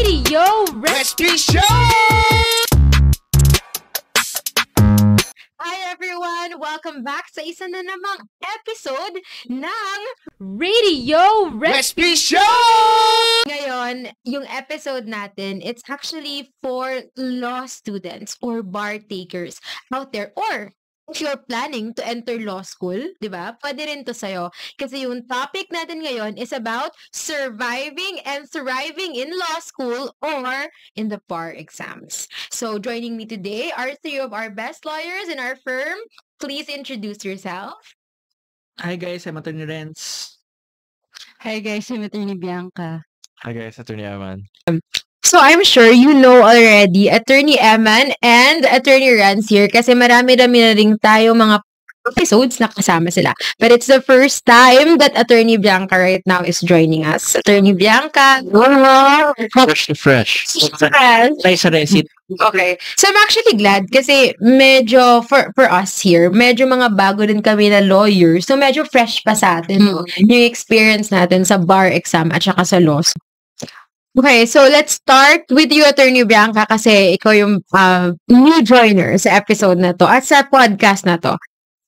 Radio Recipe Show! Hi everyone! Welcome back sa isa na namang episode ng Radio Recipe Show! Ngayon, yung episode natin, it's actually for law students or bar takers out there, or if you're planning to enter law school, di ba? Pwede rin to sa'yo. Kasi yung topic natin ngayon is about surviving and thriving in law school or in the bar exams. So, joining me today are three of our best lawyers in our firm. Please introduce yourself. Hi guys, I'm Attorney Renz. Hi guys, I'm Attorney Bianca. Hi guys, Attorney Aman. So, I'm sure you know already Attorney Eman and Attorney Rans here kasi marami-rami na rin tayo mga episodes na kasama sila. But it's the first time that Attorney Bianca right now is joining us. Attorney Bianca. Fresh to fresh. Nice resit. Okay. So, I'm actually glad kasi medyo, for us here, medyo mga bago din kami na lawyers. So, medyo fresh pa sa atin yung experience natin sa bar exam at saka sa law school. Okay, so let's start with you, Attorney Bianca, kasi ikaw yung new joiner sa episode na to at sa podcast na to.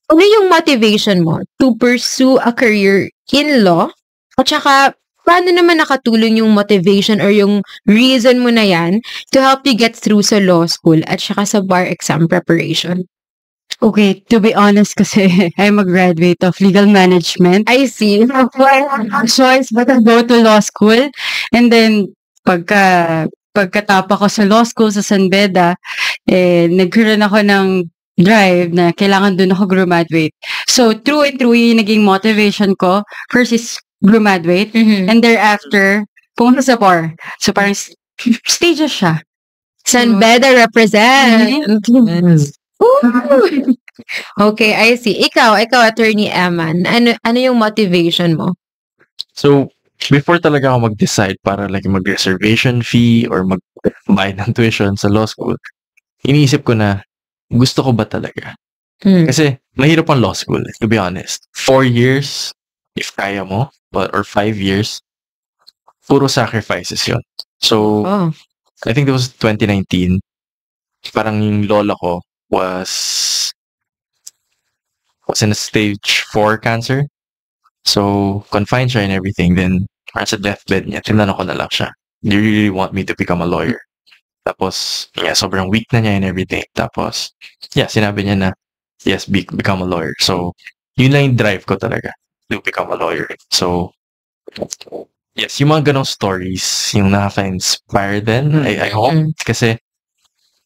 Ano yung motivation mo to pursue a career in law? At saka, paano naman nakatulong yung motivation or yung reason mo na yan to help you get through sa law school at saka sa bar exam preparation? Okay, to be honest kasi I'm a graduate of legal management. I see. Choice but I go to law school. And then, pagkatapos ko sa law school sa San Beda, nagkaroon ako ng drive na kailangan doon ako graduate. So, true and true, yung naging motivation ko, first is graduate, and thereafter, pumunta sa bar. So, parang stages siya. San Beda represent. Okay, I see. Ikaw, Attorney Eman, ano yung motivation mo? So, before talaga ako mag-decide para like mag-reservation fee or mag-buy ng tuition sa law school, iniisip ko na gusto ko ba talaga? Kasi mahirap ang law school, to be honest. 4 years, if kaya mo, or 5 years, puro sacrifices yun. So, I think it was 2019, parang yung lola ko was in a stage 4 cancer. So, confined siya and everything. Then, parang sa deathbed niya, tinanong ko na lang siya, do you really want me to become a lawyer? Tapos, yeah, sobrang weak na niya and everything. Tapos, yeah, sinabi niya na, yes, become a lawyer. So, yun lang yung drive ko talaga, to become a lawyer. So, yes, yung mga ganong stories, yung nakaka-inspire din, I hope. Kasi,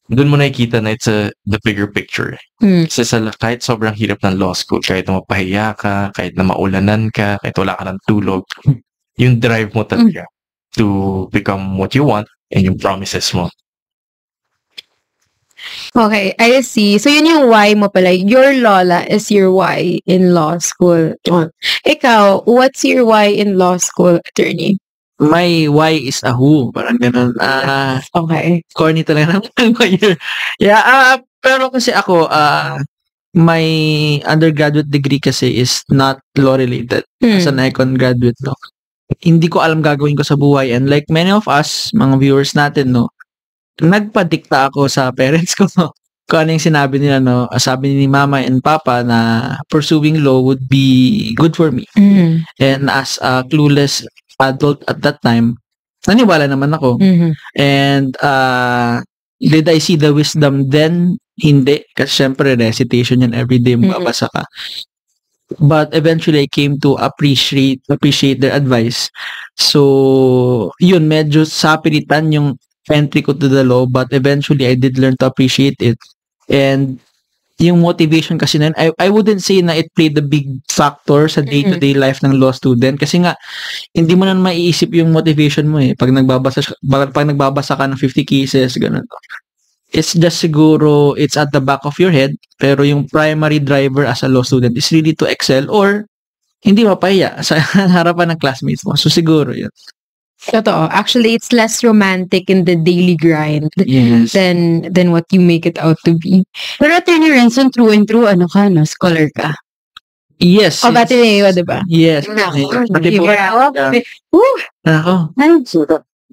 doon mo nakikita na it's the bigger picture. Kasi kahit sobrang hirap ng law school, kahit na mapahiya ka, kahit na maulanan ka, kahit wala ka ng tulog, yung drive mo talaga to become what you want and yung promises mo. Okay, I see. So, yun yung why mo pala. Your lola is your why in law school. Ikaw, what's your why in law school, Attorney? My why is a who. Parang ganun. Okay. Corny talaga ng lawyer. Yeah, pero kasi ako, my undergraduate degree kasi is not law-related. As an econ graduate, no? Hindi ko alam gagawin ko sa buhay. And like many of us, mga viewers natin, no? Nagpadikta ako sa parents ko, no? Kung ano yung sinabi nila, no? Sabi ni mama and papa na pursuing law would be good for me. And as a clueless adult at that time, naniwala naman ako. And did I see the wisdom then? Hindi. Kasi syempre recitation yan everyday, mababasa ka. But eventually I came to appreciate their advice. So, yun, medyo sapilitan yung entry ko to the law, but eventually I did learn to appreciate it. And yung motivation kasi na, I wouldn't say na it played a big factor sa day-to-day life ng law student kasi nga hindi mo na maiisip yung motivation mo pag nagbabasa ka ng 50 cases ganun. It's just siguro it's at the back of your head, pero yung primary driver as a law student is really to excel or hindi mapahiya sa harapan ng classmates mo. So siguro yun. Totoo. Actually, it's less romantic in the daily grind than what you make it out to be. Pero Attorney Renson, true and true, ano ka, no? Scholar ka. Yes. O, Batileo, diba? Yes. Ako.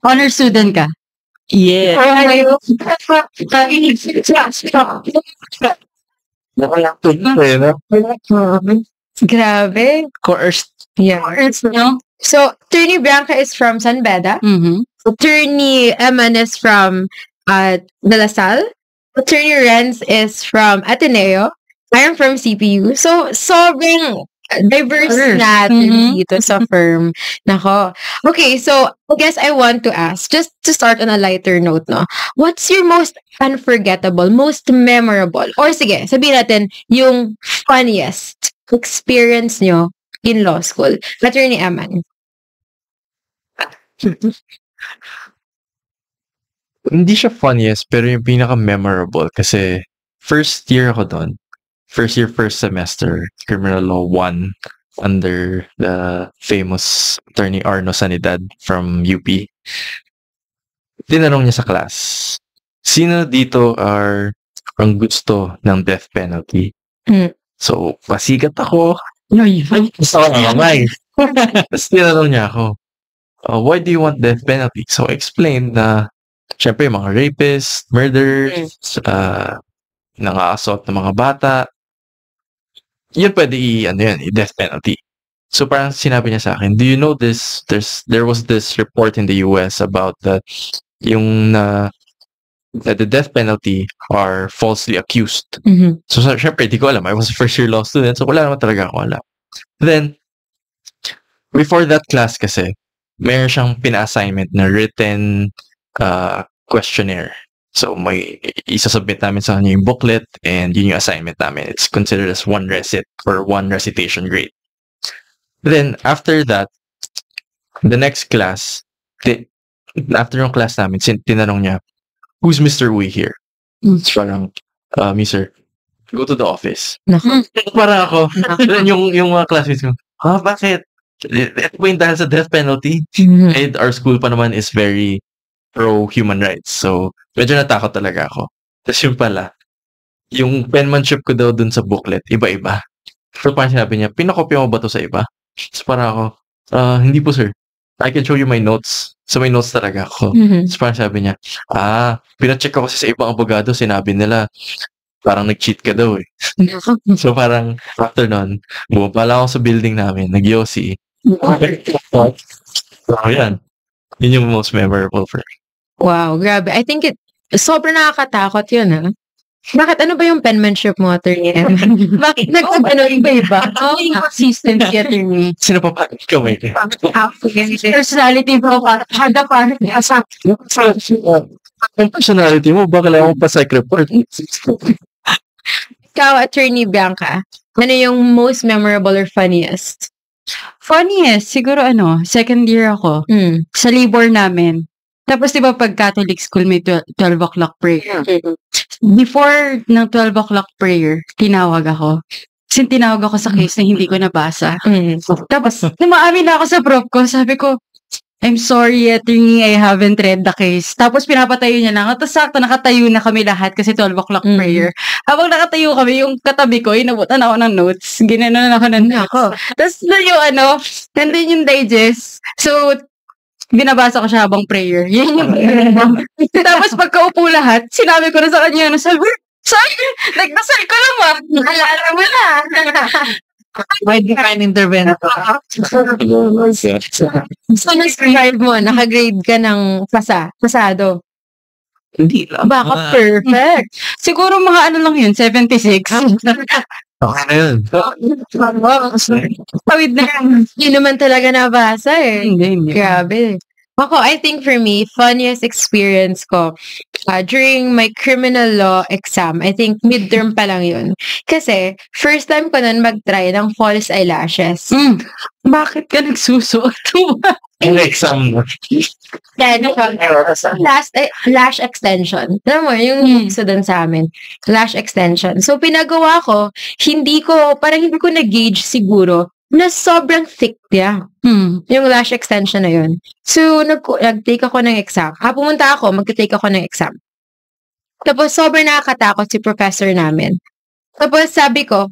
Honor student ka. Yeah. Grabe. Coerced. Yeah. No? So, Attorney Bianca is from San Beda. Mm-hmm. Attorney Eman is from De La Salle. Attorney Renz is from Ateneo. I am from CPU. So, sobrang diverse natin dito sa firm. Nako. Okay, so, I guess I want to ask, just to start on a lighter note, no? What's your most unforgettable, most memorable, or sige, sabihin natin, yung funniest experience nyo in law school? Attorney Eman. Hindi siya funniest, pero yung pinaka-memorable kasi first year ako doon. First year, first semester, Criminal Law 1 under the famous attorney Arno Sanidad from UP. Tinanong niya sa class, sino dito ang gusto ng death penalty? So, pasigat ako. Gusto ko na kamay. Tapos tinanong niya ako, why do you want death penalty? So, I explained na syempre, mga rapists, murderers, nang-assault ng mga bata, yun pwede i-death penalty. So parang sinabi niya sa akin, do you know this? There was this report in the US about that that the death penalty are falsely accused. Mm-hmm. So syempre, di ko alam. I was a first year law student, so wala naman talaga ako alam. Then, before that class kasi, mayroon siyang pina-assignment na written questionnaire. So, may isasubmit namin sa kanya yung booklet and yun yung assignment namin. It's considered as one recit or one recitation grade. Then, after that, the next class, after yung class namin, tinanong niya, who's Mr. Uy here? So, parang, me sir, go to the office. Parang ako, then yung mga classmates ko, bakit? Ito ba yung dahil sa death penalty? And our school pa naman is very pro-human rights. So, medyo natakot talaga ako. Tapos yung pala, yung penmanship ko daw dun sa booklet, iba-iba. So, parang sinabi niya, pinakopya mo ba to sa iba? So, parang ako, hindi po sir. I can show you my notes. So, may notes talaga ako. So, parang sabi niya, pinacheck ko kasi sa ibang abogado, sinabi nila, parang nag-cheat ka daw eh. So, parang after nun, bumapala ako sa building namin, nag-yosi. So, yan. Yun yung most memorable for me. Wow, grabe. I think sobrang nakakatakot yun, ha? Bakit? Ano ba yung penmanship mo, Attorney Eman? Bakit? Iba-iba? Consistency, attorney. Sino pa pa kamay? Personality mo, handa pa. Ang personality mo, baka lang akong pa-psych report. Ikaw, Attorney Bianca, ano yung most memorable or funniest? Funniest, siguro second year ako. Sa labor namin. Tapos, di ba, pag Catholic school, may 12 o'clock prayer. Before ng 12 o'clock prayer, tinawag ako. Kasi tinawag ako sa case na hindi ko nabasa. Tapos, numaamin na ako sa prof ko. Sabi ko, I'm sorry, attorney, I haven't read the case. Tapos, pinapatayo niya lang. Tapos, sakto, nakatayo na kami lahat kasi 12 o'clock prayer. Habang nakatayo kami, yung katabi ko, inabutan ako ng notes. Ginanon ako ng notes. Tapos, nandun yung digest. So, binabasa ko siya habang prayer. Yan yung tapos pagkaupo lahat, sinabi ko na sa kanya, sabi, nagdasal ko lang naalala mo na. May divine intervention. So, nag-survive mo, nakagrade ka ng pasado. Hindi lang. Baka perfect. Siguro mga lang yun, 76. Okay na yun. Tawid na. Hindi naman talaga nabasa eh. Hindi. Grabe. Ako, I think for me, funniest experience ko during my criminal law exam, I think midterm pa lang yun. Kasi, first time ko nun mag-try ng false eyelashes. Bakit ka nagsusuot? Yung exam mo. Lash extension. Alam mo, yung gusto dun sa amin. Lash extension. So, pinagawa ko, parang hindi ko na-gauge siguro na sobrang thick niya. Yung lash extension na yun. So, nag-take ako ng exam. Pumunta ako, mag-take ako ng exam. Tapos, sobrang nakakatakot si professor namin. Tapos, sabi ko,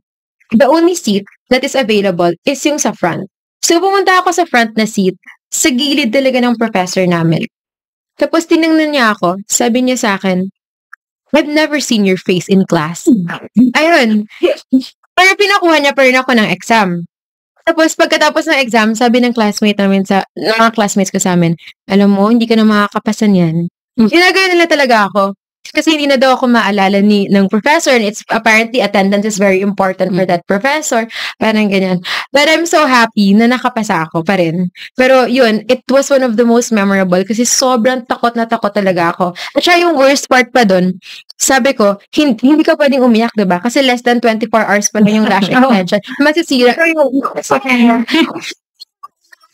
the only seat that is available is yung sa front. So, pumunta ako sa front na seat, sa gilid talaga ng professor namin. Tapos tinignan niya ako, sabi niya sa akin, I've never seen your face in class. Ayun. Pero pinakuha niya pa rin ako ng exam. Tapos pagkatapos ng exam, sabi ng mga classmates ko sa amin, alam mo, hindi ka na makakapasan yan. Ginagaya nila talaga ako. Kasi hindi na daw ako maalala ng professor, and it's apparently attendance is very important for that professor. Parang ganyan. But I'm so happy na nakapasa ako pa rin. Pero yun, it was one of the most memorable kasi sobrang takot na takot talaga ako. At sya yung worst part pa dun, sabi ko, hindi ka pwedeng umiyak, diba? Kasi less than 24 hours pa lang yung lash extension. Masisira.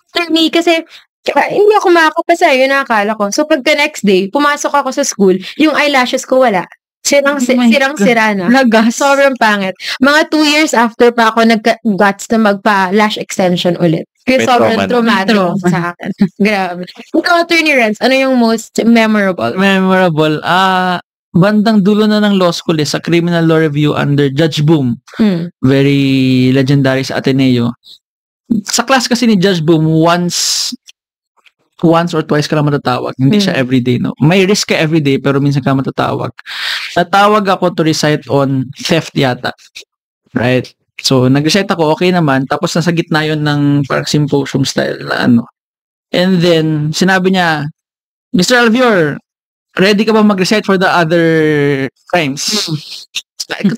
For me, kasi hindi ako makakapasa, yun ang akala ko. So, pagka next day, pumasok ako sa school, yung eyelashes ko wala. Sirang-sira na. Sobrang pangit. Mga 2 years after pa ako nag-guts na magpa-lash extension ulit. Kaya sobrang traumatic sa akin. Grabe. Ikaw, Attorney Renz, ano yung most memorable? Memorable? Bandang dulo na ng law school sa Criminal Law Review under Judge Boom. Very legendary sa Ateneo. Sa class kasi ni Judge Boom, once or twice ka lang matatawag. Hindi siya everyday, no? May risk ka everyday, pero minsan ka matatawag. Natawag ako to recite on theft yata. Right? So, nag-recite ako, okay naman. Tapos, nasa gitna yun ng parang symposium style na ano. And then, sinabi niya, Mr. Alvior, ready ka ba mag-recite for the other crimes?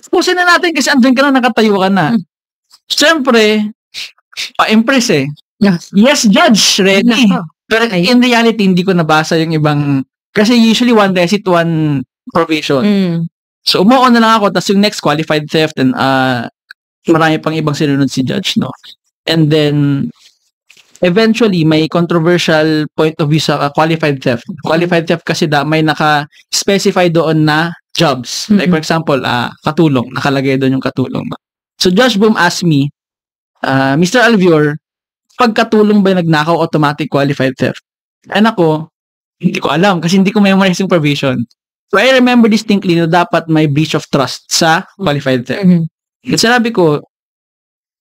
Pusin na natin kasi andyan ka na, nakatayo ka na. Siyempre, pa-impress eh. Yes, Judge, ready. Pero in reality, hindi ko nabasa yung ibang, kasi usually one recit, one provision. So, umuon na lang ako, tapos yung next, qualified theft, and marami pang ibang sinunod si Judge, no? And then, eventually, may controversial point of view sa qualified theft. Qualified theft kasi may naka-specify doon na jobs. Like, for example, katulong. Nakalagay doon yung katulong. So, Judge Boom asked me, Mr. Alvior, pagkatulong ba nagnakaw automatic qualified theft? And ako, hindi ko alam kasi hindi ko memorize yung provision. So I remember distinctly na dapat may breach of trust sa qualified theft. Kasi sinabi ko,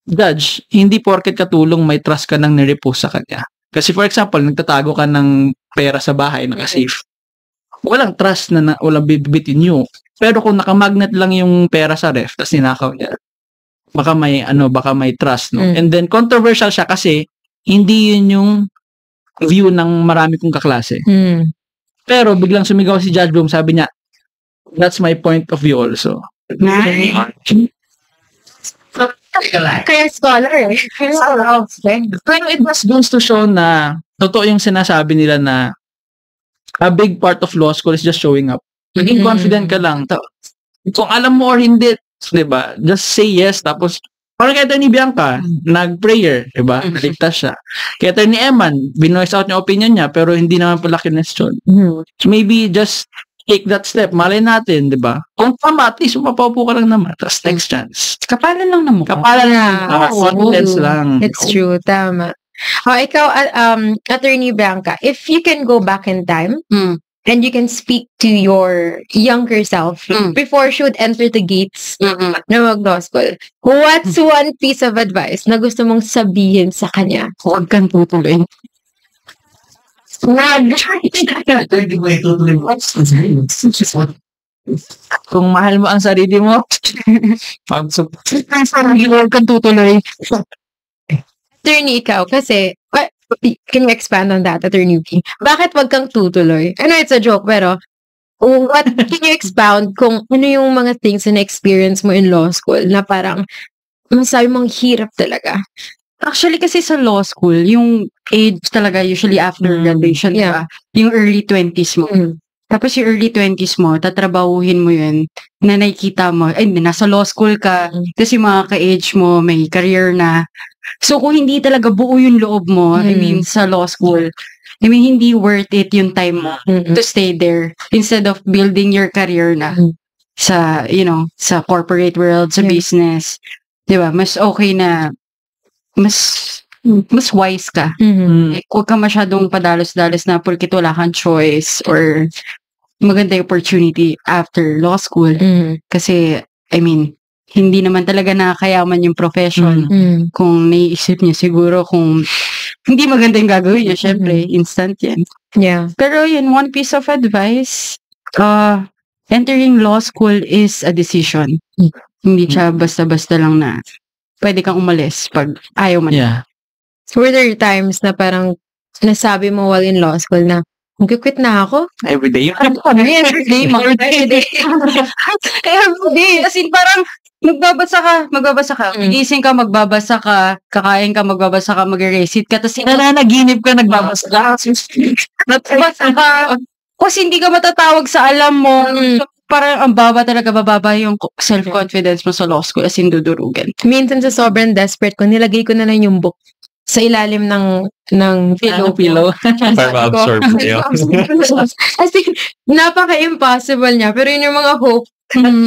Judge, hindi porket katulong may trust ka nang nirepose sa kanya. Kasi for example, nagtatago ka ng pera sa bahay, naka-safe. Walang trust na walang bibitin nyo. Pero kung nakamagnet lang yung pera sa ref, tapos ninakaw niya, baka may trust, no? And then controversial siya kasi hindi yun yung view ng marami kong kaklase. Pero biglang sumigaw si Judge Boom, sabi niya, that's my point of view also. Kaya scholar eh. Pero it was goes to show na totoo yung sinasabi nila na a big part of law school is just showing up. Maging confident ka lang. Kung alam mo or hindi, diba? Just say yes, tapos parang kaya ni Bianca, nag-prayer, diba? Naligtas siya. Kaya ni Eman, binoise out yung opinion niya, pero hindi naman pala kinestyon. So maybe just take that step. Malay natin, diba? Kung tama, at least mapaupo ka lang naman. Tapos next chance. Kapalan lang na mukha. Kapalan lang. Confidence lang. It's true, tama. Ikaw, Attorney Bianca, if you can go back in time, and you can speak to your younger self before she would enter the gates na mag-law school. What's one piece of advice na gusto mong sabihin sa kanya? Huwag kang tutuloy. Kung mahal mo ang sarili mo, huwag kang tutuloy. Attorney, ikaw, kasi can you expand on that, Attorney B? Bakit wag kang tutuloy? I know it's a joke, pero what can you expound kung ano yung mga things na experience mo in law school na parang masabi mong hirap talaga? Actually, kasi sa law school, yung age talaga usually after graduation, diba? Yung early 20s mo. Tapos yung early 20s mo, tatrabahuhin mo yun, na nakikita mo, ay, nasa law school ka, tapos yung mga ka-age mo, may career na. So, kung hindi talaga buo yung loob mo, I mean, sa law school, I mean, hindi worth it yung time mo to stay there instead of building your career na sa, sa corporate world, sa business. Diba? Mas okay na, mas wise ka. Huwag ka masyadong padalos-dalos na porkit wala kang choice or maganda yung opportunity after law school. Kasi, I mean, hindi naman talaga nakakayaman yung profession. Kung naiisip niyo siguro kung hindi maganda yung gagawin niya. Syempre, instant yan. Yeah. Pero yun, one piece of advice, entering law school is a decision. Hindi siya basta-basta lang na pwede kang umalis pag ayaw mo. Yeah. Were there times na parang nasabi mo while in law school na mag-quit na ako? Everyday. Everyday. Everyday. As in, parang magbabasa ka, gigising ka, magbabasa ka, kakain ka, magbabasa ka, mag-recite ka, tapos Nananaginip ka, nagbabasa ka. nagbabasa ka. Kasi hindi ka matatawag sa alam mo. So, parang ang bababa yung self-confidence mo sa law school, as in dudurugan. Minsan sa sobrang desperate ko, nilagay ko na lang yung book sa ilalim ng pillow. Para ma-absorb kayo. As in, napaka-impossible niya. Pero yun yung mga hope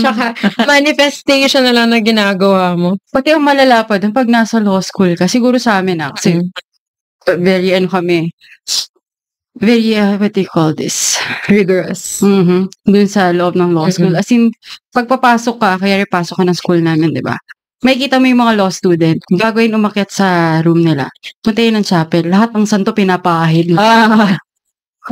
tsaka manifestation na lang na ginagawa mo. Pati ang malala pa dun, pag nasa law school ka, siguro sa amin kasi very, very, what do you call this? Rigorous. Dun sa loob ng law school. As in, pagpapasok ka, kaya pasok ka ng school namin, di ba? Makikita mo yung mga law student, gagawin umakyat sa room nila. Puntayin ng chapel, lahat ng santo pinapahid.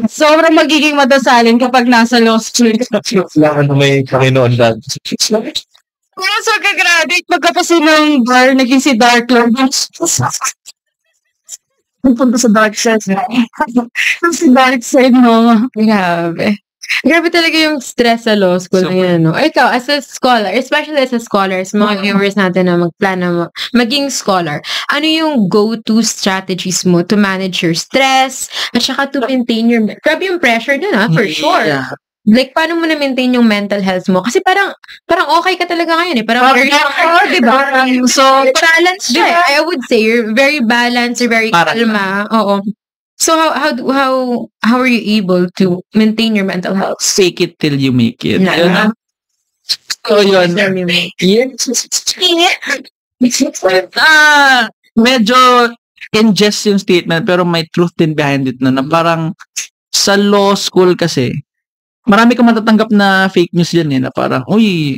Sobrang magiging madasalin kapag nasa law school ka. Kailangan may Panginoon dad. Kung sa kagraduate, magkapasi ng bar, naging si Dark Lord. Punta sa dark side. Si dark side mo. Grabe. Grabe talaga yung stress sa law school na yan, no? Ikaw, as a scholar, especially as a scholar, sa mga viewers natin na magplano mo, maging scholar, ano yung go-to strategies mo to manage your stress at saka to maintain your... Grabe yung pressure dun, for sure. Yeah. Like, paano mo na-maintain yung mental health mo? Kasi parang okay ka talaga ngayon, eh. Parang very, diba? So, balance siya, eh. I would say, you're very balanced, you're very kalma. Oo. So how are you able to maintain your mental health? Fake it till you make it. Yeah. So, yun. Medyo ingest yung statement pero may truth din behind it na parang sa law school kasi marami kang matatanggap na fake news yan na parang, uy,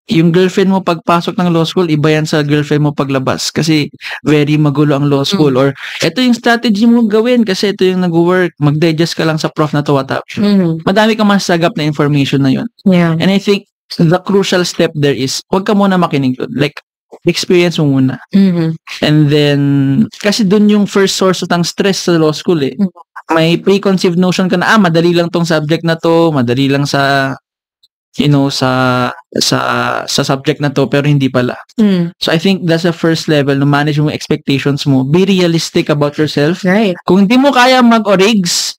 yung girlfriend mo pagpasok ng law school, iba yan sa girlfriend mo paglabas kasi very magulo ang law school or ito yung strategy mo gawin kasi ito yung nag-work, mag-digest ka lang sa prof na to what up. Madami kang masagap na information na yun. Yeah. And I think the crucial step there is huwag ka muna makinig doon. Like, experience mo muna. And then, kasi dun yung first source ng stress sa law school eh. May preconceived notion ka na, madali lang tong subject na to, madali lang sa subject na to, pero hindi pala. So, I think that's the first level na manage mo expectations mo. Be realistic about yourself. Right. Kung hindi mo kaya mag-origs,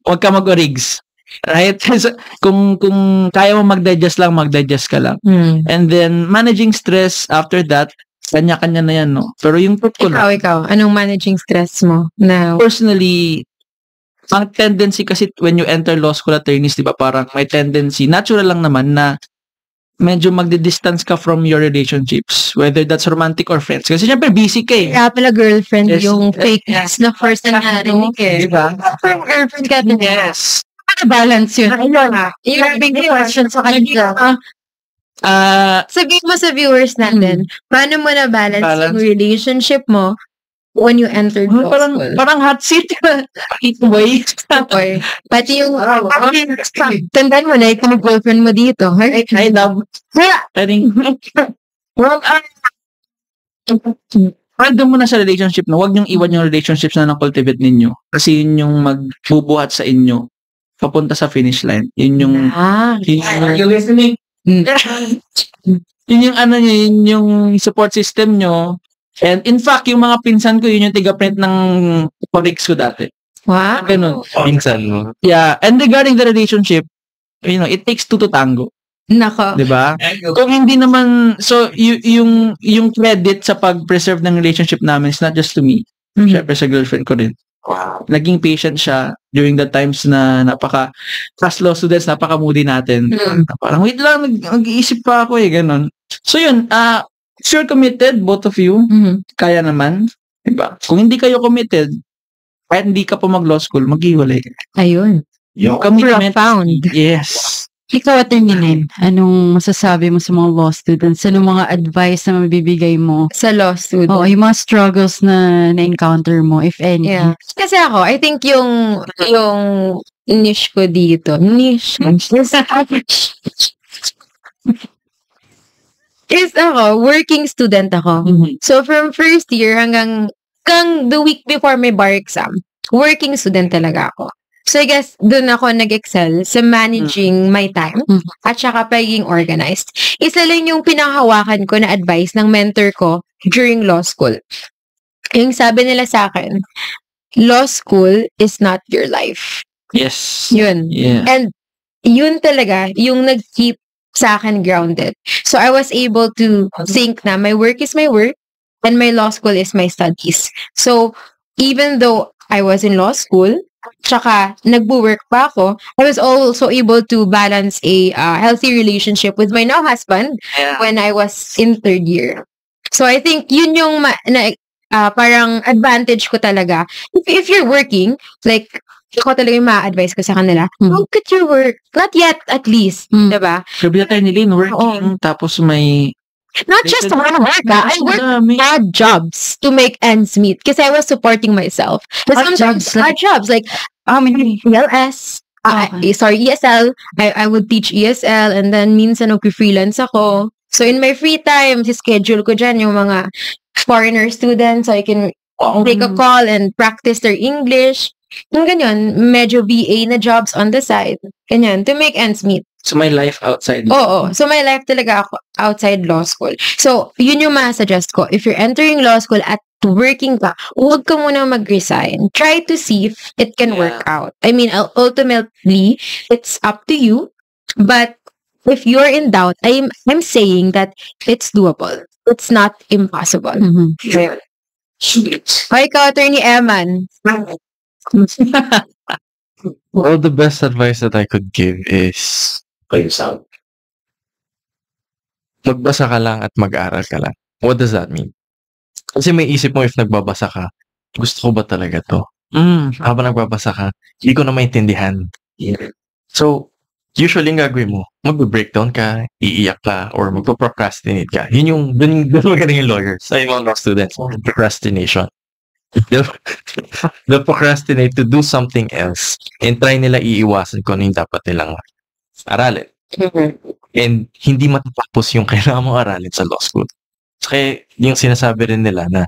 huwag ka mag-origs. Right? kung kaya mo mag-digest lang, mag-digest ka lang. And then, managing stress after that, kanya-kanya na yan, no? Pero yung truth ko lang. Ikaw, anong managing stress mo now? Personally, ang tendency kasi when you enter law school attorneys, di ba, parang may tendency, natural lang naman na medyo magdi-distance ka from your relationships, whether that's romantic or friends. Kasi syempre, busy ka eh. Kaya pala girlfriend Yes. yung fake news na first na narinig eh. Di ba? Girlfriend ka din. Yes. Balance yun. Yung big question sa kanila. Sabihin mo sa viewers natin, paano mo na-balance yung relationship mo when you entered law school? Parang hot seat. Boy. Okay. Pati yung, tandaan mo na, ikaw girlfriend mo dito. I love. Doon mo na sa relationship na huwag niyong iwan yung relationships na na-cultivate ninyo. Kasi yun yung magbubuhat sa inyo papunta sa finish line. Yun yung... Ah. Are you listening? Yun yung ano nyo, yun yung support system nyo. And in fact, yung mga pinsan ko, yun yung tiga-print ng comics ko dati. Wow. Ganun. Minsan mo. Yeah. And regarding the relationship, it takes two to tango. Nako. Diba? Kung hindi naman, so, yung credit sa pag-preserve ng relationship namin is not just to me. Siyempre sa girlfriend ko rin. Wow. Naging patient siya during the times na class law students, napaka-moody natin. Parang, wait lang, nag-iisip pa ako ganun. So yun, if you're committed, both of you, kaya naman, diba? Kung hindi kayo committed, kahit hindi ka pa mag-law school, maghiwalay ka. Ayun. Yung commitment. Profound. Yes. Ikaw, Attorney Nen, anong masasabi mo sa mga law students? Anong mga advice na mabibigay mo? Sa law student. Oo, yung mga struggles na na-encounter mo, if any. Yeah. Kasi ako, I think yung niche ko dito, is ako, working student ako. Mhm. So, from first year hanggang the week before my bar exam, working student talaga ako. So, I guess, dun ako nag-excel sa managing my time at saka pagiging organized. Isa lang yung pinanghawakan ko na advice ng mentor ko during law school. Yung sabi nila sa akin, law school is not your life. Yes. Yun. Yeah. And yun talaga yung nag-keep sa akin grounded. So, I was able to think na my work is my work and my law school is my studies. So, even though I was in law school, tsaka nagbo-work pa ako, I was also able to balance a healthy relationship with my now husband when I was in third year. So, I think yun yung parang advantage ko talaga. If you're working, like, ako talaga yung ma-advise ko sa kanila, look at your work. Not yet, at least. Diba? Sabi natin ni Lynn, working, tapos may... Not just one work, I worked odd jobs to make ends meet because I was supporting myself. Odd jobs, Odd jobs, like ELS, ESL. I would teach ESL and then minsan freelance ako. So in my free time, schedule ko dyan yung mga foreigner students so I can take a call and practice their English. Yung ganyan, medyo VA na jobs on the side. Ganyan, to make ends meet. So, my life outside. Oo. So, my life talaga ako outside law school. So, yun yung ma-suggest ko. If you're entering law school at working ka, huwag ka muna mag-resign. Try to see if it can work out. I mean, ultimately, it's up to you. But if you're in doubt, I'm saying that it's doable. It's not impossible. Okay, ikaw, Attorney Eman. Well, the best advice that I could give is magbasa ka lang at mag-aral ka lang. What does that mean? Kasi may isip mo if nagbabasa ka, gusto ko ba talaga to? Habang nagbabasa ka, hindi ko na maintindihan. So, usually ang gagawin mo, mag-breakdown ka, iiyak ka, or magpo-procrastinate ka. Yun yung magaling yung lawyers. Ay, mga law students, procrastination. They'll procrastinate to do something else and try nila iiwasan kung ano yung dapat nilang aralin. And hindi matatapos yung kailangan mong aralin sa law school. Kaya yung sinasabi rin nila na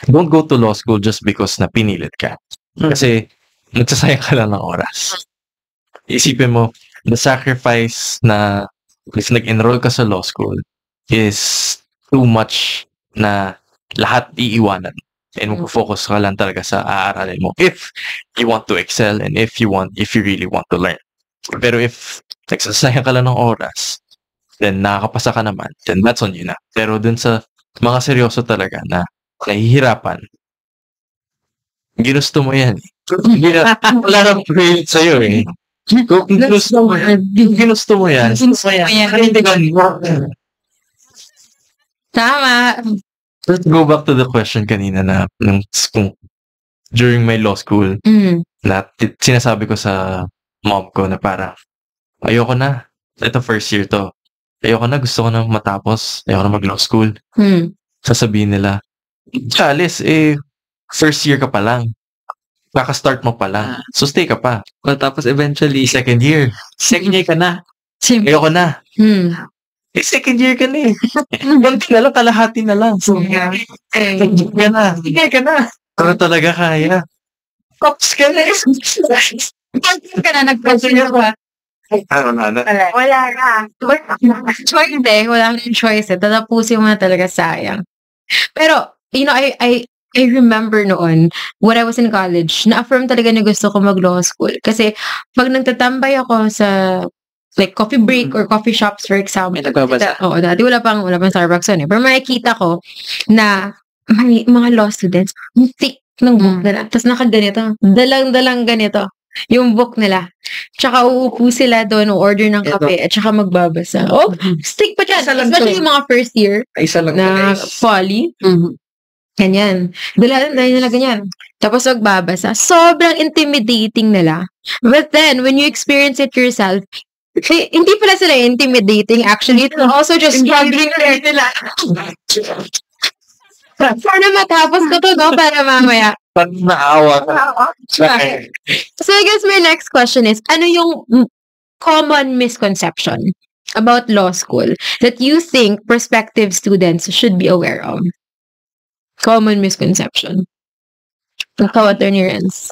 don't go to law school just because na pinilit ka. Kasi nagsasayang ka lang ng oras. Isipin mo, the sacrifice na if nag-enroll ka sa law school is too much na lahat iiwanan. And mag-focus ka lang talaga sa aaralin mo if you want to excel and if you really want to learn. Pero if nagsasayang ka lang ng oras, then nakakapasa ka naman, then that's on you na. Pero dun sa mga seryoso talaga na nahihirapan, ginusto mo yan. Wala nang credit sa'yo eh. Kung ginusto mo yan, Tama. let's go back to the question kanina na kung during my law school, na sinasabi ko sa mom ko na parang, ayoko na. Ito first year to. Ayoko na. Gusto ko na matapos. Ayoko na mag-law school. Sasabihin nila, Chalice, first year ka pa lang. Kaka-start mo pa lang. So, stay ka pa. Tapos eventually, Second year. second year ka na. Ayoko na. Second year ka na eh. Ganti na lang, kalahati na lang. So, second year ka na. Sige ka na. Ano talaga kaya? Tops ka na. Ka na, nag-continue ka. Ano na? Wala na. Choice eh. Wala nang choice eh. Tatapusin mo na talaga, sayang. Pero, you know, I remember noon, when I was in college, na-affirm talaga na gusto ko mag-law school. Kasi, pag nagtatambay ako sa like coffee break or coffee shops for example. May nagbabasa. Oo, dati wala pang Starbucks yun eh. Pero makikita ko na may mga law students, yung thick ng book nila. Tapos nakaganito. Dalang-dalang ganito. Yung book nila. Tsaka uupo sila doon, order ng kape, at tsaka magbabasa. Oh, stick pa dyan. Especially yung mga first year Isa lang na guys. poly. Ganyan. Dala nila ganyan. Tapos magbabasa. Sobrang intimidating nila. But then, when you experience it yourself, Hindi pala sila intimidating. Actually, it's also just struggling nila. Sana matapos ko to, no? Para mamaya. Pag naawa ka. So I guess my next question is, ano yung common misconception about law school that you think prospective students should be aware of? Common misconception. Ikaw, Attorney Renz.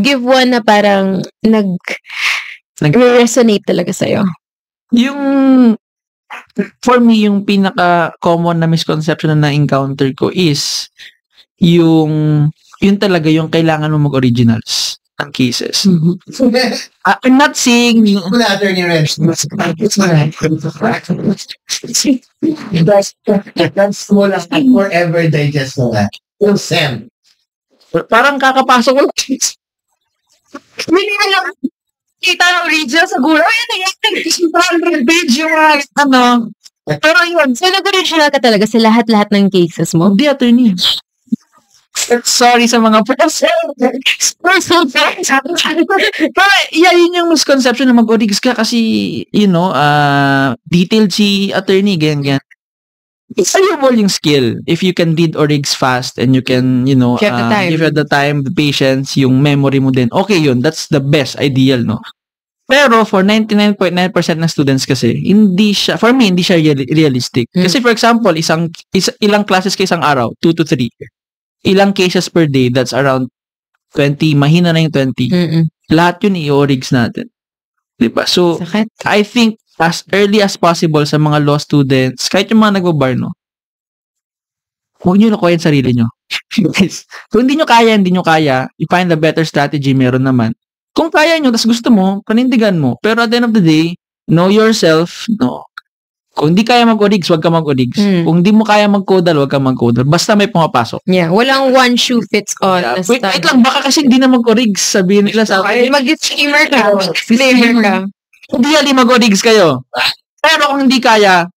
Give one na parang nag-resonate talaga sa'yo. Yung for me, yung pinaka-common na misconception na na-encounter ko is yun talaga yung kailangan mo mag-originals ng cases. I'm not saying Wala, Attorney Renz. That's small as forever digest mo nga. Yung SEM. parang kakapasok ko lang. Hindi alam. Kita ng original sa guro. Ayan, ayan. Page yung ano. Pero yun, so nag-original ka talaga sa lahat-lahat ng cases mo? Hindi, attorney. Sorry sa mga press. Pero yun yung misconception na mag-origs ka kasi, detailed si attorney, ganyan. It's valuable yung skill. If you can read origs fast and you can, If you have the time. if you have the time, the patience, yung memory mo din, okay yun. That's the best, ideal, no? Pero for 99.9% ng students kasi, for me, hindi siya realistic. Kasi for example, ilang classes ka isang araw? 2 to 3. Ilang cases per day? That's around 20. Mahina na yung 20. Lahat yun i-origs natin. Diba? So, Sakit. I think as early as possible sa mga law students, kahit yung mga nagbabar, no? Huwag nyo nakuha yung sarili nyo. Kung hindi nyo kaya, you find a better strategy, meron naman. Kung kaya nyo, tas gusto mo, panindigan mo. Pero at the end of the day, know yourself, no? Kung hindi kaya mag-origs, huwag ka mag-origs. Kung hindi mo kaya mag-codal, huwag ka mag-codal. Basta may pumapasok. Yeah, walang one shoe fits all. Yeah. na Wait style. lang, baka kasi hindi na mag-origs. Sabihin nila sa akin, Mag-disclaimer ka. Disclaimer ka. hindi ali mag-origs kayo. Pero kung hindi kaya,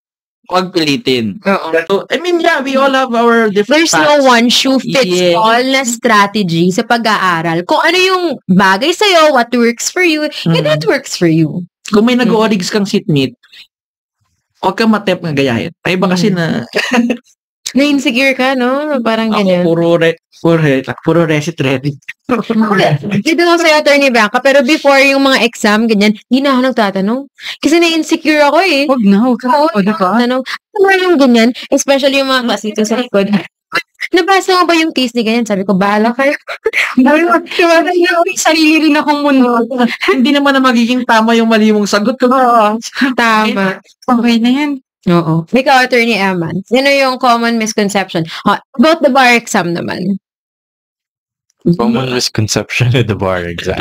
huwag pilitin. Oo. So, I mean, yeah, we all have our different There's no paths. one shoe fits Yeah. all na strategy sa pag-aaral. Kung ano yung bagay sa'yo, what works for you, and that works for you. Kung may nag-origs kang seatmate, huwag kang matep nga gayahin. May iba kasi na, Na-insecure ka, no? Parang ako ganyan. puro recit ready. Dito ako sa'yo, Attorney Bianca, pero before yung mga exam, ganyan, hindi na ako nagtatanong. Kasi na-insecure ako eh. Huwag na. Oo, O, diba? tanong. Ano yung ganyan? Especially yung mga class dito sa likod. Nabasa mo ba yung case ni ganyan? Sabi ko, bahala kayo. Sarili rin akong mundo. Hindi naman na magiging tama yung mali mong sagot ko. Tama. Okay na yan. Oo. Ikaw, Attorney Eman, ano yung common misconception? About the bar exam naman. Common misconception at the bar exam.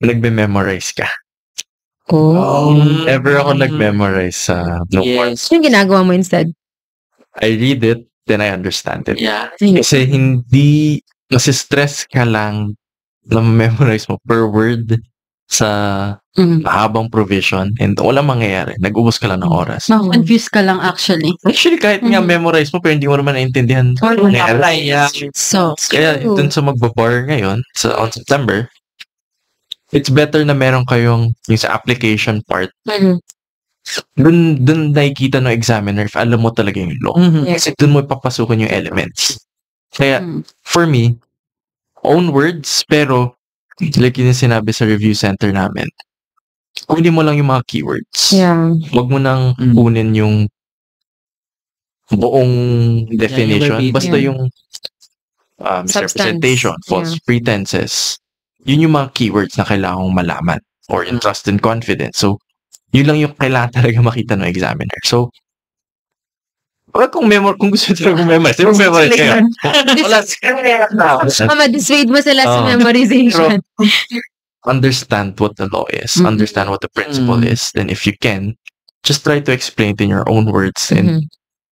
Nagbe-memorize ka. Ever ako nag-memorize sa Yes. Ano yung ginagawa mo instead? I read it, then I understand it. Yeah. Kasi stress ka lang na memorize mo per word sa mahabang provision and walang mangyayari. Nag-ubos ka lang ng oras. Confused ka lang actually. Actually, kahit nga memorize mo, pero hindi mo naman naintindihan. Apply, yeah. So, Kaya dun sa magbabar ngayon, on September, it's better na meron kayong yung sa application part. Dun nakikita ng examiner if alam mo talaga yung law. Kasi dun mo ipapasukan yung elements. Kaya, for me, own words, pero like yung sinabi sa review center namin, kunin mo lang yung mga keywords. Yeah. Huwag mo nang kunin yung buong definition. verbatim. Basta yung misrepresentation, false pretenses. Yun yung mga keywords na kailangan mong malaman or in trust and confidence. So, yun lang yung kailangan talaga makita ng examiner. So, kung gusto nyo talaga memorize, memorize kayo. Ma-dissuade mo sila sa memorization. Understand what the law is, understand what the principle is, then if you can, just try to explain it in your own words and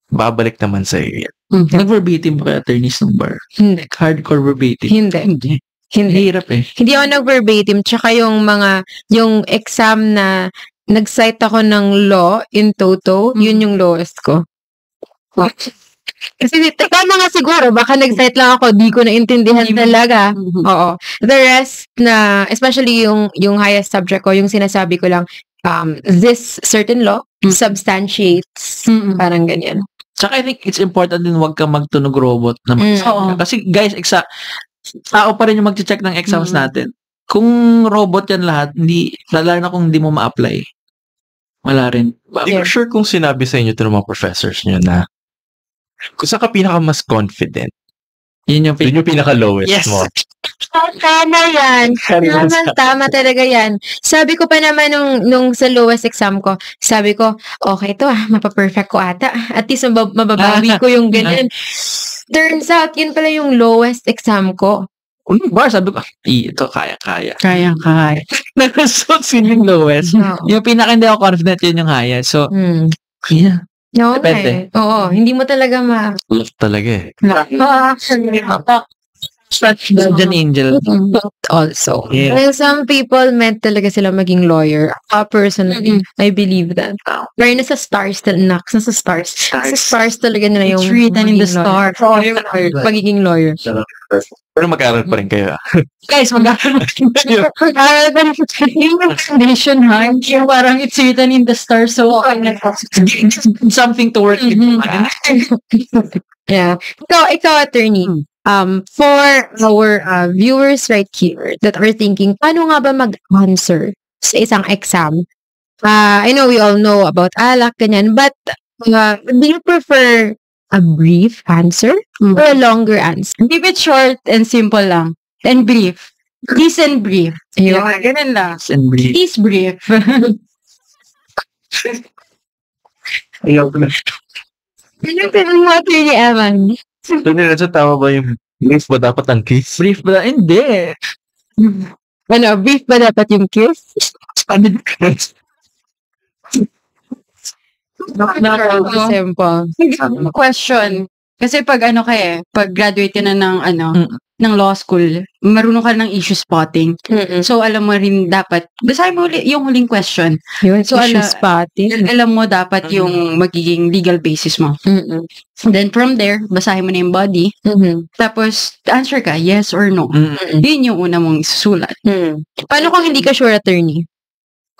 babalik naman sa iyo. Nag-verbatim ba kaya attorneys ng bar? Hindi. Hardcore verbatim. Hindi. Hirap eh. Hindi ako nag-verbatim. Tsaka yung exam na nag-cite ako ng law in toto, yun yung lowest ko. Kasi tama nga siguro, baka nag-cite lang ako, di ko naintindihan talaga. Oo. The rest na, especially yung highest subject ko, yung sinasabi ko lang, this certain law substantiates, parang ganyan. Tsaka I think it's important din wag kang magtunog robot na Oo. Kasi guys, tao pa rin yung mag-check ng exams natin. Kung robot yan lahat, lalo na kung hindi mo ma-apply. Wala rin. Hindi ko sure kung sinabi sa inyo ito ng mga professors nyo na kung saan ka pinaka mas confident, Yun yung pinaka-lowest Yes. mo. Tama yan. Tama talaga yan. Sabi ko pa naman nung sa lowest exam ko, sabi ko, okay to mapaperfect ko ata. At least mababawi ko yung ganyan. Turns out, yun pala yung lowest exam ko. bar, sabi ko, ito, kaya. Kaya. So, yung lowest. Oo. Yung pinaka hindi ako confident, yun yung highest. So, yeah. No, Depende. Oo, hindi mo talaga Love talaga eh. Guardian angel. also. Yeah. Well, some people meant talaga sila maging lawyer. Personally, I believe that. Pero nasa stars nasa stars. Sa stars talaga nila yung It's written in the maging stars. lawyer. Pagiging lawyer. Pero mag-aaral pa rin kayo. Guys, mag-aaral ka na yung foundation, ha? Yung parang it's written in the stars, so Something to work with. Yeah. Ikaw attorney. For our viewers right here that are thinking, paano nga ba mag-answer sa isang exam? I know we all know about ALAC, ganyan, but do you prefer a brief answer or a longer answer? keep it short and simple lang. And brief. Please and brief. Ayun. Yeah, ganun lang. And breathe. Please brief. Ano pinang mo attorney Evan? So, nila tama ba yung brief ba dapat ang case? Brief ba? Hindi. Ano, brief ba dapat yung kiss? Simple. Question. Kasi pag pag graduate ka na ng law school, marunong ka ng issue spotting. So, alam mo rin dapat, basahin mo yung huling question. Yun, So, issue spotting. Alam mo dapat yung magiging legal basis mo. Then, from there, basahin mo na yung body. Tapos, answer ka, yes or no. Yun yung una mong isusulat. Paano kung hindi ka sure, attorney?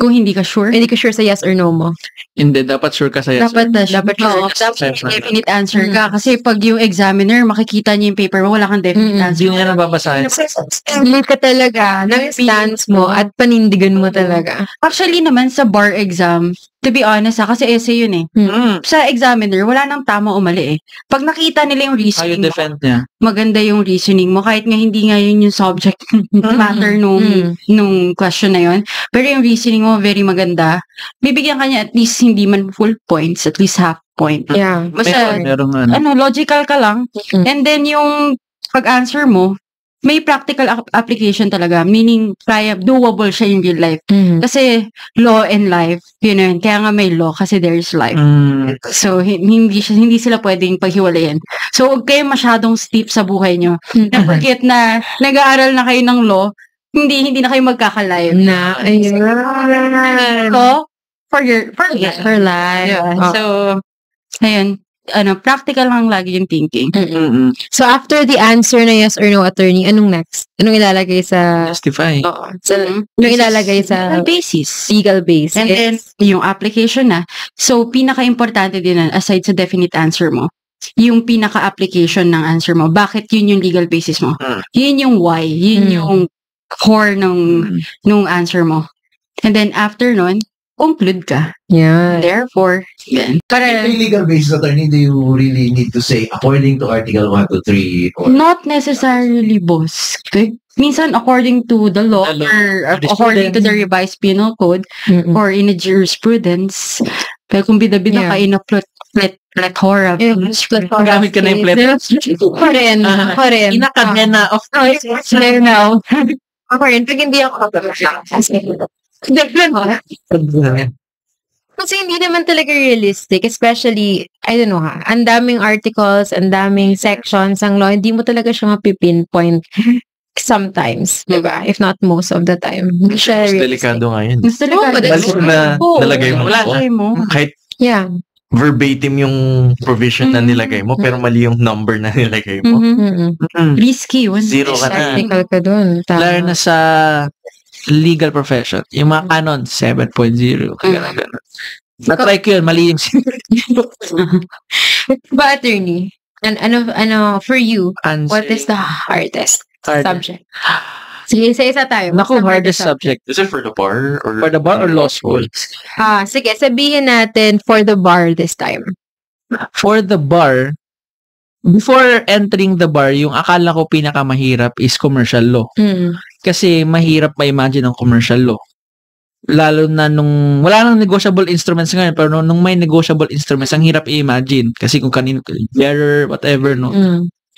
Kung hindi ka sure, Hindi ka sure sa yes or no mo? Hindi, dapat sure ka sa yes. dapat sure. sure. Dapat definite answer ka. Kasi pag yung examiner, makikita niya yung paper mo, wala kang definite answer. Hindi niya nababasahin. Believe ka talaga ng stance mo at panindigan mo talaga. Actually naman, sa bar exam, to be honest kasi essay yun eh. Sa examiner, wala nang tama o mali eh. Pag nakita nila yung How you reasoning mo, defend niya. maganda yung reasoning mo, kahit nga hindi nga yun yung subject matter nung question na yun. Pero yung reasoning mo, very maganda. Bibigyan ka niya at least hindi man full points, at least half point. Yeah. Basta, Merong logical ka lang. And then yung pag-answer mo, may practical application talaga. Meaning, doable siya in real life. Kasi, law and life, yun. Kaya nga may law kasi there's life. So, hindi sila pwedeng paghiwalayan. So, huwag kayo masyadong steep sa buhay nyo. Na porket na nag-aaral na kayo ng law, hindi na kayo magkakalive. So, for life. Yeah. So, ayun. Practical lang lagi yung thinking. So, after the answer na yes or no, attorney, anong next? Anong ilalagay sa... justify. Oo. Anong ilalagay sa Basis. legal basis? And then, yung application na. So, pinaka-importante din na, aside sa definite answer mo, yung pinaka-application ng answer mo. Bakit yun yung legal basis mo? Yun yung why. Yun yung core nung answer mo. And then, after nun, conclude ka. Yeah. Therefore, then, para Yung legal basis, attorney, do you really need to say according to Article 1 to 3? Or not necessarily, boss. Okay? Minsan, according to the law, or according to the revised penal code, or in a jurisprudence, pero kung bida-bida ka in a plethora. Gamit ka na yung Karen. Inakadena of now. Karen, pag hindi ako kasi hindi naman talaga realistic, especially, I don't know ang daming articles, ang daming sections ang law, hindi mo talaga siya mapipinpoint sometimes, diba? If not most of the time. Hindi siya Mas realistic. delikado nga yun. Mas talaga. Balik na nalagay mo. Nalagay mo. Kahit Yeah. verbatim yung provision na nilagay mo, pero mali yung number na nilagay mo. Risky yun. Zero ka na. Technical ka dun. Tama. Lalo na sa legal profession. Yung mga canon, 7.0. Ganun. Na-try ko yun, mali yung Ba, attorney? Ano, for you, what is the hardest Hardest. subject? Sige, isa tayo. Naku, What's the hardest subject. Is it for the bar? Or For the bar or law school? Sige, sabihin natin for the bar this time. For the bar, before entering the bar, yung akala ko pinakamahirap is commercial law. Kasi mahirap ma-imagine ang commercial law. Lalo na nung, wala nang negotiable instruments ngayon, pero nung may negotiable instruments, ang hirap i-imagine. Kasi kung kanino, bearer, whatever, no?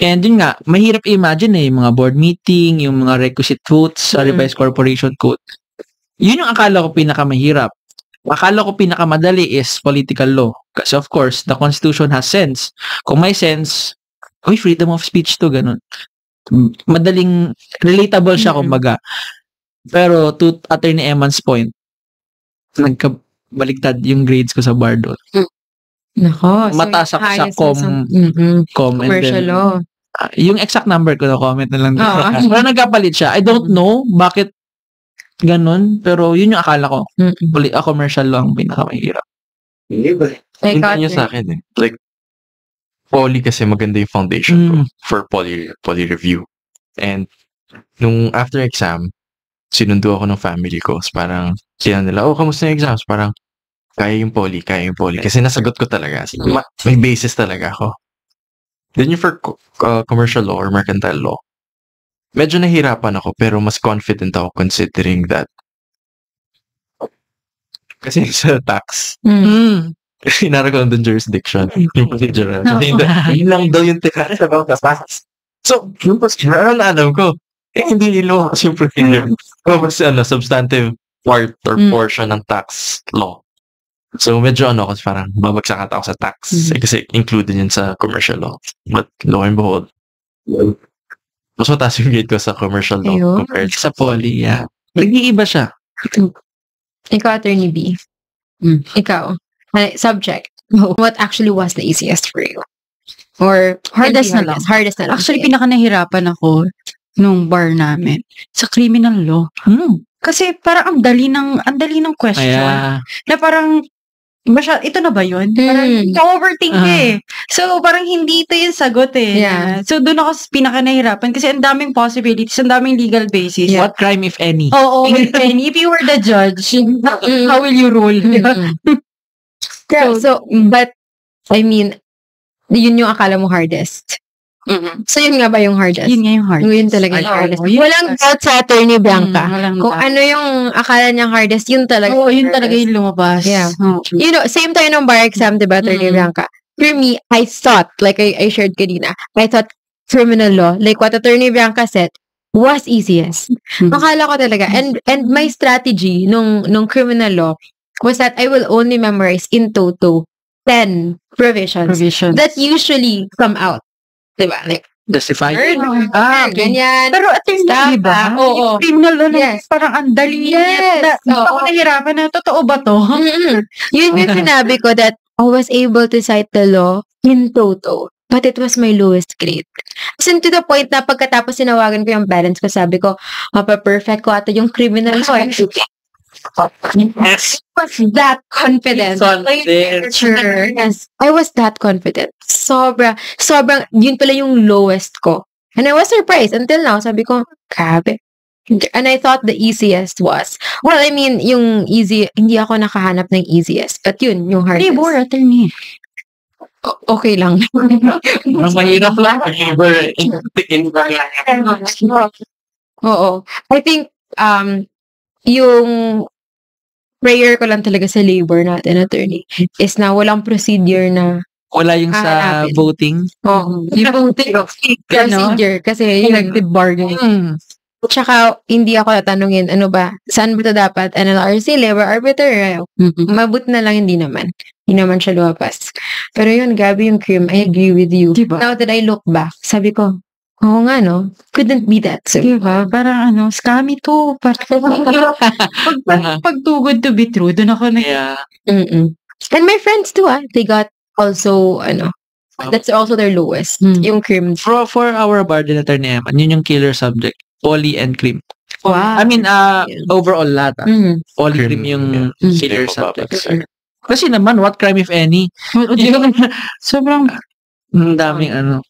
And yun nga, mahirap i-imagine yung mga board meeting, yung mga requisite votes sa revised corporation code. Yun yung akala ko pinakamahirap. Akala ko pinakamadali is political law. Kasi of course, the Constitution has sense. Kung may sense, freedom of speech to, ganun. Madaling, relatable siya, kumbaga. Pero to Attorney Eman's point, nagkabaligtad yung grades ko sa bar doon. Nako. Mataas ako sa com commercial law. Yung exact number ko na comment na lang. Pero nagkapalit siya. I don't know bakit ganun, pero yun yung akala ko. Commercial law ang pinakamahirap. Hindi nyo sa akin eh. Like, poly kasi maganda yung foundation ko for poly review. And nung after exam, sinundo ako ng family ko. Parang, sila nila, kamusta yung exams? Parang, kaya yung poly. Kasi nasagot ko talaga. May basis talaga ako. Then yung for commercial law or mercantile law, medyo nahirapan ako, pero mas confident ako considering that. Kasi sa tax, inara ko lang doon jurisdiction. Yung procedural. Yun lang daw yung tinara sa bawang tax. So, yung procedural, alam ko, hindi ilo kasi yung procedure. Mas substantive part or portion ng tax law. So, medyo kasi parang babagsak ata ako sa tax. Kasi included yun sa commercial law. But, lo and behold, mas mataas yung grade ko sa commercial law compared sa poly, yeah. Nag-iiba siya. Ikaw, Attorney B. Ikaw, subject. What actually was the easiest for you? Or Hardest na lang. Hardest na lang. Actually, pinaka-nahirapan ako nung bar namin sa criminal law. Kasi parang ang dali ng question. Na parang, ito na ba yun? Parang, overthink So, parang hindi ito yung sagot Yeah. So, doon ako pinaka-nahirapan kasi ang daming possibilities, ang daming legal basis. Yeah. What crime, if any? Oo, if any. If you were the judge, how will you rule? But, I mean, yun yung akala mo hardest. So, yun nga ba yung hardest? Yun nga yung hardest. Yun talaga yung hardest. Yun Walang doubt sa Attorney Bianca. Walang Kung doubt. ano yung akala niyang hardest, yun talaga. Oo, yun talaga yung lumabas. Yeah. Oh. You know, same tayo ng bar exam, diba, Attorney Bianca? For me, I thought, like I shared kanina, I thought criminal law, like what Attorney Bianca said, was easiest. Akala ko talaga. And my strategy nung criminal law was that I will only memorize in toto 10 provisions that usually come out. Diba? Like, Justified. ganyan. Pero attorney, di ba? Oo. Criminal law na Yes. parang ang dali. Yes. Ako nahirapan na, totoo ba to? Yun yung sinabi ko that I was able to cite the law in toto. But it was my lowest grade. As in, to the point na pagkatapos sinawagan ko yung parents ko, sabi ko, perfect ko ata yung criminal law. Yes. I was that confident. Yes. I was that confident. Sobrang, yun pala yung lowest ko. And I was surprised. Until now, sabi ko, grabe. And I thought the easiest was, well, I mean, yung easy, hindi ako nakahanap ng easiest. But yun, yung hardest. Labor, attorney. Okay lang. Ang mahirap lang. Oo. I think, yung prayer ko lang talaga sa labor natin, attorney, is na walang procedure na Wala yung sa hahanapin. voting. Yung voting procedure. Kasi yung nag-bargain. Tsaka, hindi ako tatanungin, ano ba, saan ba ito dapat? NLRC, labor arbiter? Mabuti na lang, hindi naman. Hindi naman siya lumabas. Pero yun, grabe yung cream. I agree with you. Diba? Now that I look back, sabi ko, oo nga, no? Couldn't be that so. Diba? Parang scammy to. Parang pag too good to be true, doon ako Yeah. And my friends too, they got also, that's also their lowest. Yung crim. For our bar din attorney Eman, yun yung killer subject. Poly and crim. Wow. I mean, overall lahat. Poly Crim, crim yung yeah. killer Hindi ko subjects. babagsak. Kasi naman, what crime if any? Sobrang, Ang daming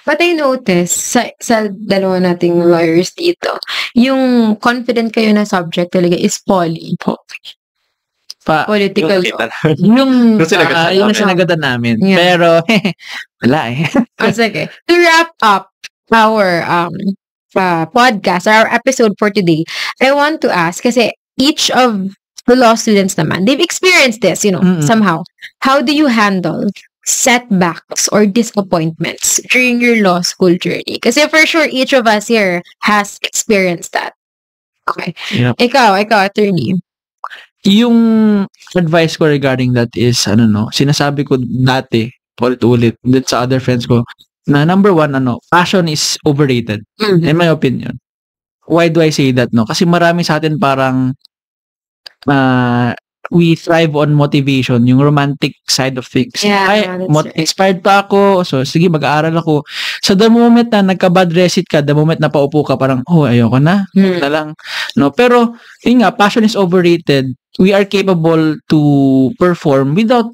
But I noticed, sa dalawa nating lawyers dito, yung confident kayo na subject talaga is poly. Political law. Yung Kasi nagkasama yung namin. sinagatan namin. Yeah. Pero, wala eh. Sige. To wrap up our podcast, or our episode for today, I want to ask, kasi each of the law students naman, they've experienced this, somehow. How do you handle setbacks or disappointments during your law school journey? Kasi for sure, each of us here has experienced that. Okay. Yep. Ikaw, attorney. Yung advice ko regarding that is, sinasabi ko dati, ulit-ulit, din sa other friends ko, na number one, passion is overrated, in my opinion. Why do I say that, no? Kasi marami sa atin parang, we thrive on motivation, yung romantic side of things. Yeah, that's right. Inspired pa ako, so sige, mag-aaral ako. So the moment na nagka-bad recit ka, the moment na paupo ka, parang, ayoko na, na lang. No? Pero, yun nga, passion is overrated. We are capable to perform without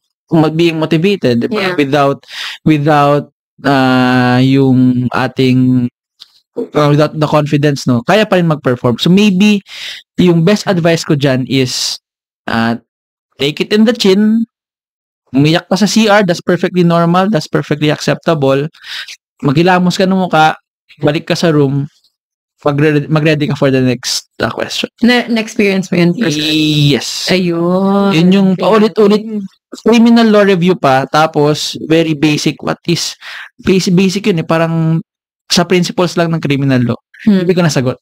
being motivated, diba? Yeah. Without yung ating without the confidence, no? Kaya pa rin mag-perform. So maybe yung best advice ko dyan is take it in the chin. Umiyak ka sa CR, that's perfectly normal, that's perfectly acceptable. Maghilamos ka ng mukha, balik ka sa room, mag-ready ka for the next question. Na-experience mo yun? Yes. Ayun. Yun yung paulit-ulit criminal law review pa, tapos very basic. What is basic yun eh, parang sa principles lang ng criminal law. Hindi ko nasagot.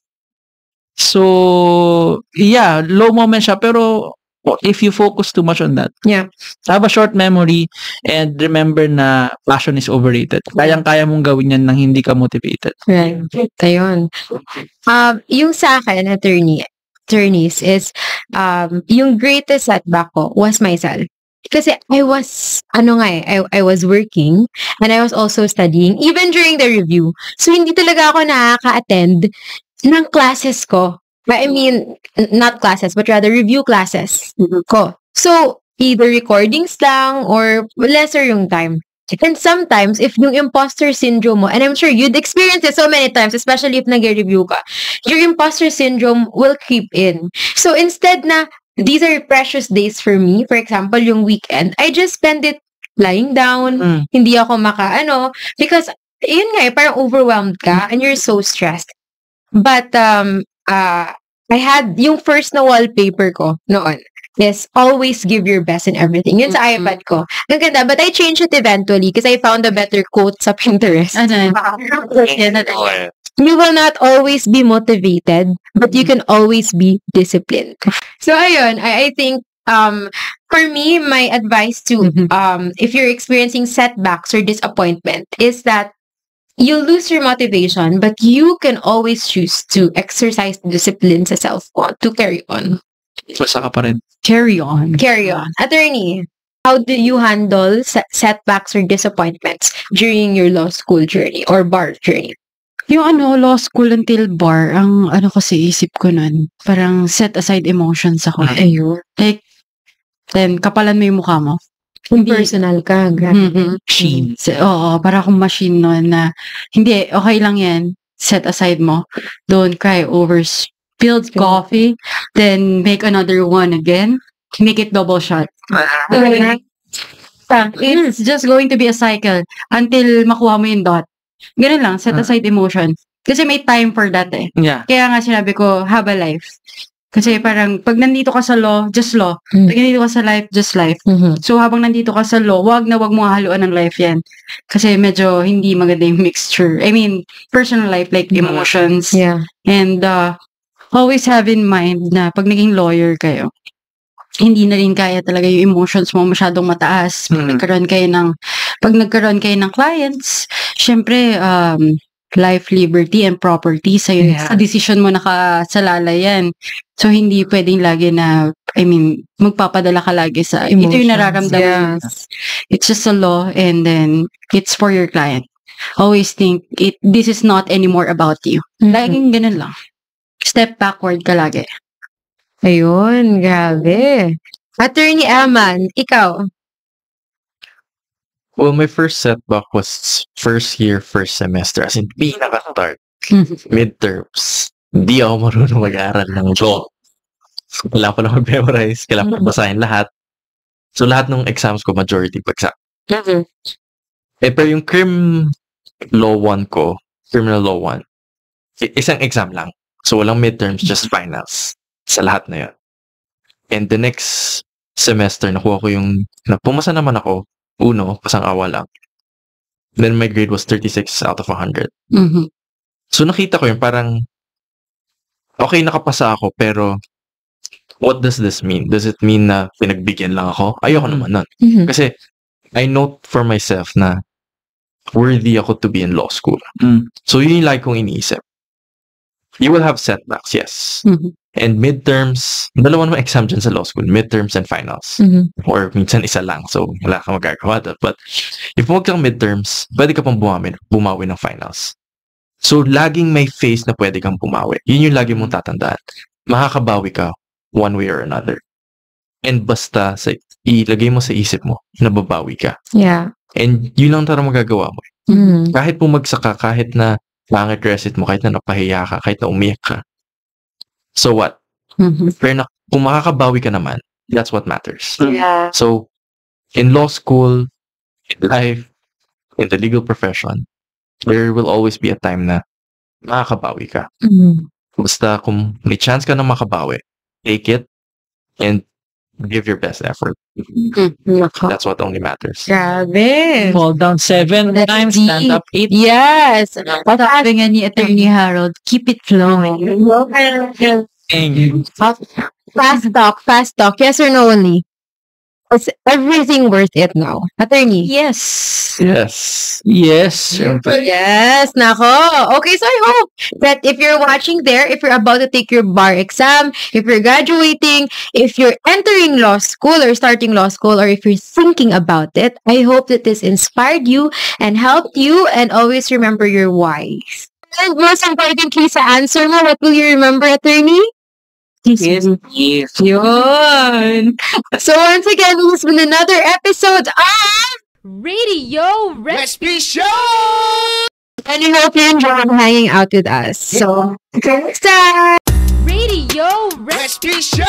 So, yeah, low moment siya, pero if you focus too much on that, have a short memory and remember na passion is overrated. Kayang-kaya mong gawin yan nang hindi ka motivated. Right. Ayun. Yung sa akin, attorneys, is yung greatest setback ko was myself. Kasi I was working and I was also studying even during the review. So, hindi talaga ako nakaka-attend ng classes ko. I mean, not classes, but rather review classes ko. So, either recordings lang or lesser yung time. And sometimes, if yung imposter syndrome mo, and I'm sure you'd experience it so many times, especially if nag-review ka, your imposter syndrome will creep in. So, instead na, these are precious days for me, for example, yung weekend, I just spend it lying down, hindi ako because, yun nga, parang overwhelmed ka, and you're so stressed. But, I had, yung first na wallpaper ko noon, is always give your best in everything. Yun sa iPad ko. Ang ganda. But I changed it eventually because I found a better quote sa Pinterest. You will not always be motivated, but you can always be disciplined. So, ayun, I think, for me, my advice to, if you're experiencing setbacks or disappointment, is that you lose your motivation, but you can always choose to exercise discipline sa self to carry on. Basta ka pa rin. carry on. Attorney, how do you handle setbacks or disappointments during your law school journey or bar journey? Yung law school until bar, ang kasi isip ko nun, parang set aside emotions ako. Ayun. Like, then, kapalan mo yung mukha mo. Personal ka. Machine. Oo, para akong machine nun na, hindi, okay lang yan. Set aside mo. Don't cry over spilled coffee. Then, make another one again. Make it double shot. It's just going to be a cycle until makuha mo yung dot. Ganun lang, set aside emotion. Kasi may time for that eh. Yeah. Kaya nga sinabi ko, have a life. Kasi parang, pag nandito ka sa law, just law. Pag nandito ka sa life, just life. So, habang nandito ka sa law, wag mo haluan ng life yan. Kasi medyo hindi maganda yung mixture. I mean, personal life, like emotions. Yeah. And, always have in mind na pag naging lawyer kayo, hindi na rin kaya talaga yung emotions mo masyadong mataas. Pag nagkaroon kayo ng clients, syempre, life, liberty, and property sa decision mo nakasalala yan. So, hindi pwedeng lagi na magpapadala ka lagi sa, ito yung Emotions, nararamdaman. yes. It's just a law and then it's for your client. Always think, this is not anymore about you. Laging ganun lang. Step backward ka lagi. Ayun, grabe. Attorney Aman, ikaw. Well, my first setback was first year, first semester. As in, pinaka-start. Midterms. Di ako marunong mag-aaral ng law. Wala pa lang mag-memorize. Kailangan ko basahin lahat. So, lahat ng exams ko, majority bagsak. Pero yung Law 1 ko, Criminal Law 1, isang exam lang. So, walang midterms, just finals. Sa lahat na yun. And the next semester, nakuha ko pumasa naman ako, pasang awa lang. Then my grade was 36 out of 100. So, nakita ko parang, okay, nakapasa ako, pero what does this mean? Does it mean na pinagbigyan lang ako? Ayoko naman nun. Kasi, I note for myself na worthy ako to be in law school. So, yun yung lagi kong iniisip. You will have setbacks, yes. And midterms, dalawa naman exam dyan sa law school, midterms and finals. Or minsan isa lang, so wala kang magagawa doon. But if wag kang midterms, pwede ka pang bumawi ng finals. So, laging may phase na pwede kang bumawi. Yun yung lagi mong tatandaan. Makakabawi ka one way or another. And basta ilagay mo sa isip mo, nababawi ka. Yeah. And yun lang talaga magagawa mo. Kahit bumagsak ka, kahit na pangit recit mo, kahit na napahiya ka, kahit na umiyak ka. So what? Pero kung makakabawi ka naman, that's what matters. Yeah. So, in law school, in life, in the legal profession, there will always be a time na makakabawi ka. Basta kung may chance ka na makabawi, take it and give your best effort. That's what only matters. Grabe. Fall down 7 That's times, deep. stand up 8. Yes. Sabi nga ni Attorney Harold, keep it flowing. Thank you. Fast talk. Yes or no only? Is everything worth it now? Attorney? Yes. Yes. Yes. Syempre. Yes, nako. Okay, so I hope that if you're watching there, if you're about to take your bar exam, if you're graduating, if you're entering law school or starting law school, or if you're thinking about it, I hope that this inspired you and helped you, and always remember your whys. And most importantly sa answer mo, what will you remember, attorney? Yes. Yun. So once again, this has been another episode of Radio Recipe Show! and we hope you enjoyed hanging out with us. So, next time! Radio Recipe Show!